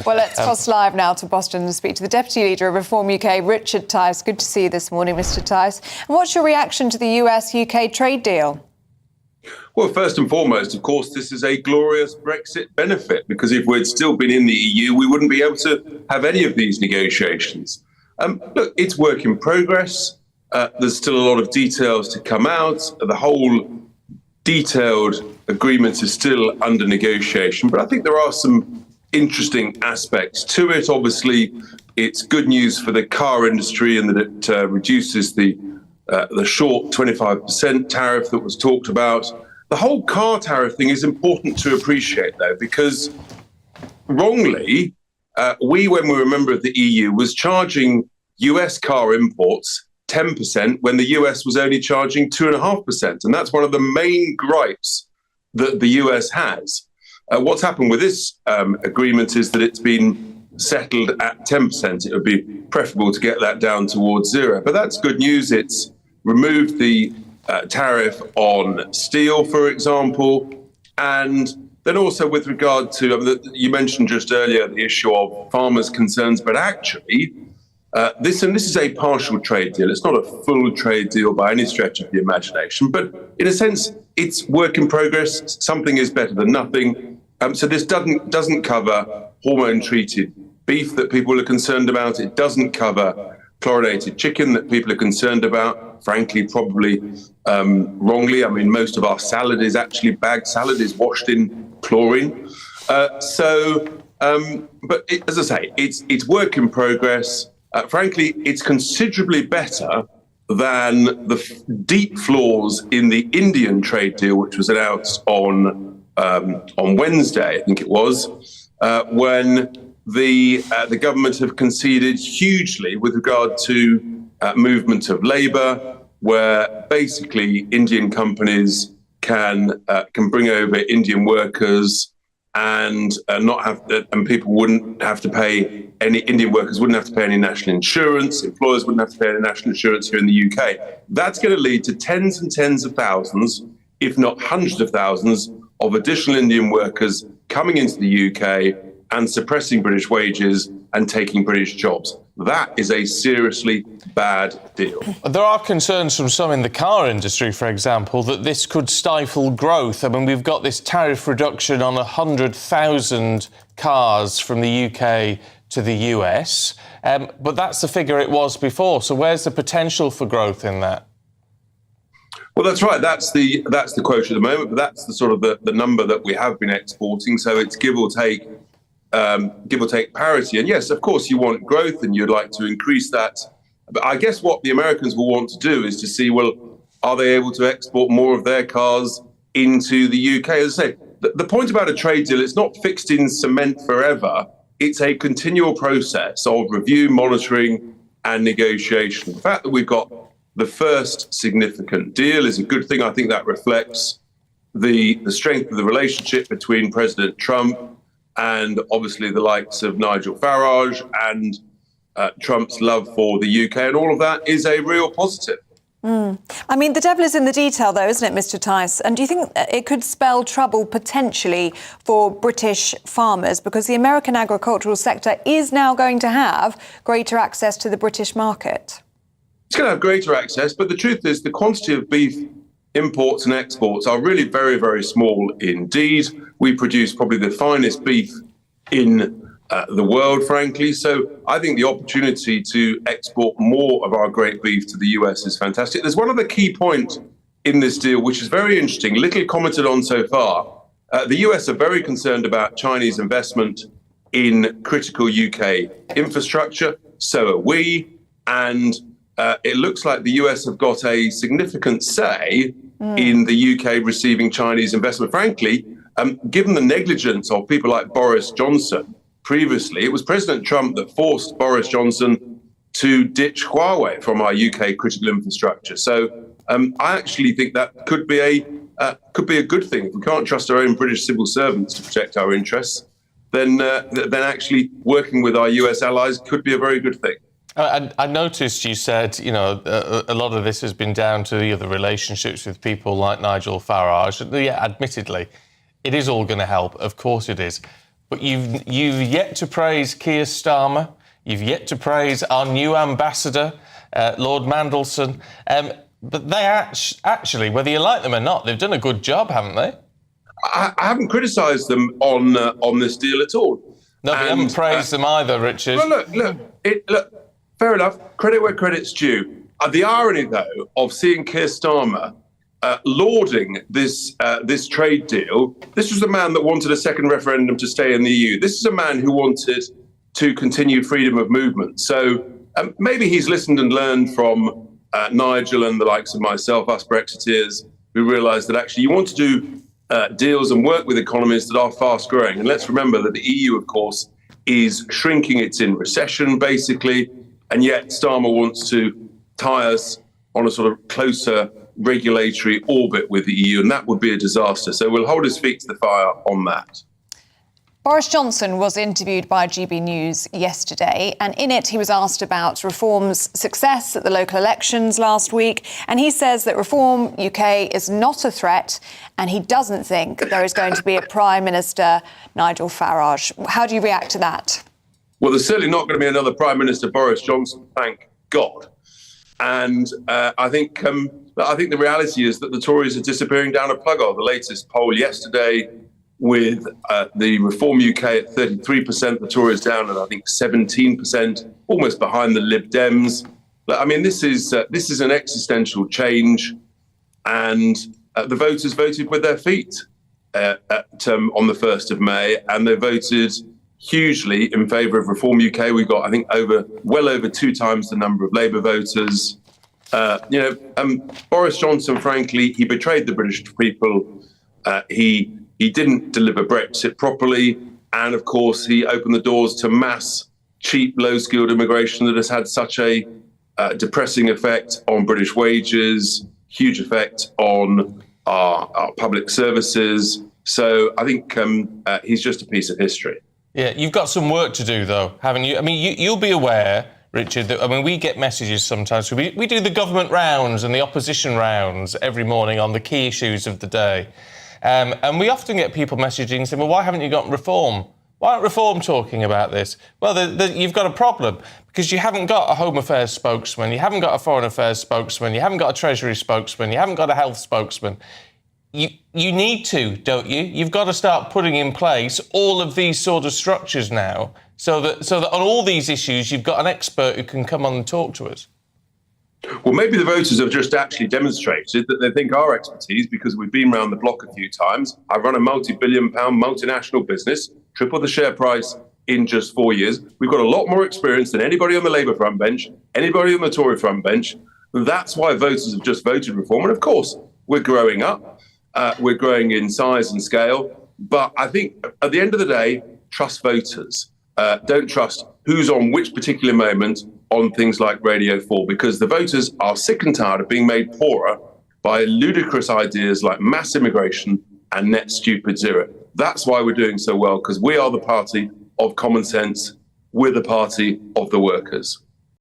Well, let's cross live now to Boston and speak to the Deputy Leader of Reform UK, Richard Tice. Good to see you this morning, Mr Tice. And what's your reaction to the US-UK trade deal? Well, first and foremost, of course, this is a glorious Brexit benefit, because if we'd still been in the EU, we wouldn't be able to have any of these negotiations. Look, it's work in progress. There's still a lot of details to come out. The whole detailed agreement is still under negotiation, but I think there are some interesting aspects to it. Obviously, it's good news for the car industry in that it reduces the short 25% tariff that was talked about. The whole car tariff thing is important to appreciate, though, because wrongly, when we were a member of the EU, was charging US car imports 10% when the US was only charging 2.5%. And that's one of the main gripes that the US has. What's happened with this agreement is that it's been settled at 10%. It would be preferable to get that down towards zero. But that's good news. It's removed the tariff on steel, for example. And then also with regard to, you mentioned just earlier the issue of farmers' concerns, but actually, this is a partial trade deal. It's not a full trade deal by any stretch of the imagination, but in a sense, it's work in progress. Something is better than nothing. So this doesn't cover hormone-treated beef that people are concerned about. It doesn't cover chlorinated chicken that people are concerned about, frankly, probably wrongly. I mean, most of our salad is actually bagged salad, is washed in chlorine. As I say, it's work in progress. Frankly, it's considerably better than the deep flaws in the Indian trade deal, which was announced on Wednesday, I think it was, when the government have conceded hugely with regard to movement of labour, where basically Indian companies can bring over Indian workers and people wouldn't have to pay Indian workers wouldn't have to pay any national insurance. Employers wouldn't have to pay any national insurance here in the UK. That's going to lead to tens and tens of thousands, if not hundreds of thousands, of additional Indian workers coming into the UK and suppressing British wages and taking British jobs. That is a seriously bad deal. There are concerns from some in the car industry, for example, that this could stifle growth. I mean, we've got this tariff reduction on 100,000 cars from the UK to the US, but that's the figure it was before. So where's the potential for growth in that? Well, that's right. That's the quote at the moment, but that's the sort of the number that we have been exporting. So it's give or take parity. And yes, of course, you want growth and you'd like to increase that. But I guess what the Americans will want to do is to see, well, are they able to export more of their cars into the UK? As I say, the point about a trade deal, it's not fixed in cement forever. It's a continual process of review, monitoring and negotiation. The fact that we've got the first significant deal is a good thing. I think that reflects the strength of the relationship between President Trump and obviously the likes of Nigel Farage and Trump's love for the UK, and all of that is a real positive. I mean, the devil is in the detail, though, isn't it, Mr Tice? And do you think it could spell trouble potentially for British farmers, because the American agricultural sector is now going to have greater access to the British market? It's going to have greater access, but the truth is the quantity of beef imports and exports are really very, very small indeed. We produce probably the finest beef in the world, frankly. So I think the opportunity to export more of our great beef to the US is fantastic. There's one other key point in this deal, which is very interesting, little commented on so far. The US are very concerned about Chinese investment in critical UK infrastructure. So are we. And it looks like the US have got a significant say in the UK receiving Chinese investment. Frankly, given the negligence of people like Boris Johnson previously, it was President Trump that forced Boris Johnson to ditch Huawei from our UK critical infrastructure. So I actually think that could be a good thing. If we can't trust our own British civil servants to protect our interests, then actually working with our US allies could be a very good thing. I noticed you said, a lot of this has been down to the relationships with people like Nigel Farage. Yeah, admittedly, it is all going to help. Of course it is. But you've yet to praise Keir Starmer. You've yet to praise our new ambassador, Lord Mandelson. But they actually, whether you like them or not, they've done a good job, haven't they? I haven't criticised them on this deal at all. No, but you haven't praised them either, Richard. Well, look, fair enough. Credit where credit's due. The irony, though, of seeing Keir Starmer lauding this trade deal. This was a man that wanted a second referendum to stay in the EU. This is a man who wanted to continue freedom of movement. So maybe he's listened and learned from Nigel and the likes of myself, us Brexiteers, who realise that actually you want to do deals and work with economies that are fast growing. And let's remember that the EU, of course, is shrinking. It's in recession, basically. And yet Starmer wants to tie us on a sort of closer regulatory orbit with the EU, and that would be a disaster. So we'll hold his feet to the fire on that. Boris Johnson was interviewed by GB News yesterday, and in it he was asked about Reform's success at the local elections last week, and he says that Reform UK is not a threat, and he doesn't think there is going to be a Prime Minister, Nigel Farage. How do you react to that? Well, there's certainly not going to be another Prime Minister Boris Johnson, thank God. And I think the reality is that the Tories are disappearing down a plug hole. The latest poll yesterday with the Reform UK at 33%, the Tories down at, I think, 17%, almost behind the Lib Dems. I mean, this is an existential change, and the voters voted with their feet on the 1st of May, and they voted hugely in favour of Reform UK. We've got, I think, well over 2 times the number of Labour voters. Boris Johnson, frankly, he betrayed the British people. He didn't deliver Brexit properly. And of course, he opened the doors to mass, cheap, low-skilled immigration that has had such a depressing effect on British wages, huge effect on our public services. So I think he's just a piece of history. Yeah, you've got some work to do, though, haven't you? I mean, you'll be aware, Richard, that, I mean, we get messages sometimes. We do the government rounds and the opposition rounds every morning on the key issues of the day. And we often get people messaging saying, well, why haven't you got Reform? Why aren't Reform talking about this? Well, you've got a problem because you haven't got a Home Affairs spokesman, you haven't got a Foreign Affairs spokesman, you haven't got a Treasury spokesman, you haven't got a health spokesman. You need to, don't you? You've got to start putting in place all of these sort of structures now so that on all these issues, you've got an expert who can come on and talk to us. Well, maybe the voters have just actually demonstrated that they think our expertise, because we've been around the block a few times. I've run a multi-billion-pound multinational business, tripled the share price in just 4 years. We've got a lot more experience than anybody on the Labour front bench, anybody on the Tory front bench. That's why voters have just voted Reform. And of course, we're growing up. We're growing in size and scale. But I think at the end of the day, trust voters. Don't trust who's on which particular moment on things like Radio 4, because the voters are sick and tired of being made poorer by ludicrous ideas like mass immigration and net stupid zero. That's why we're doing so well, because we are the party of common sense. We're the party of the workers.